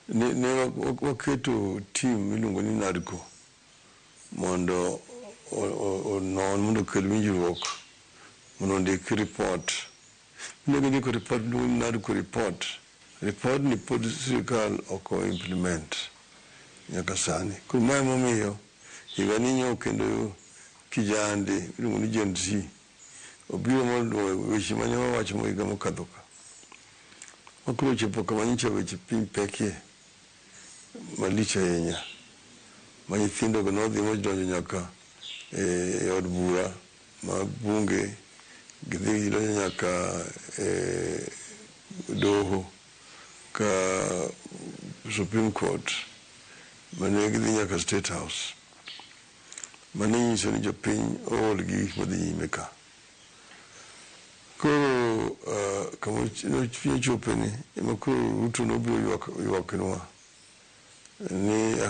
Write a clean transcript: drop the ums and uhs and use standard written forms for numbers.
Newaketo team miluongo ni NADCO mondo onon mondo okel winjruok mondo ondik ripot. Ndiko ripot miluongo ni NADCO ripot. Ripot ni pod sirikal ok implement nyaka sani. Koro mae momiyo higa ni nyo kendo kijande miluongo ni Gen Z obiro mondo weche mane wawacho higa mokadho ka. Makoro chopo kama nyicha weche piny pekie malich ahinya. Ma nyithindo go nodhi modonjo nyaka od bura mag bunge, gidhi gidonjo nyaka doho ka Supreme Court, mane gidhi nyaka State House. Mane nyiso ni jopiny ool gi gik madhi nyime ka. Koro kama piny chope ni ema koro Ruto nobiro ywaknwa ni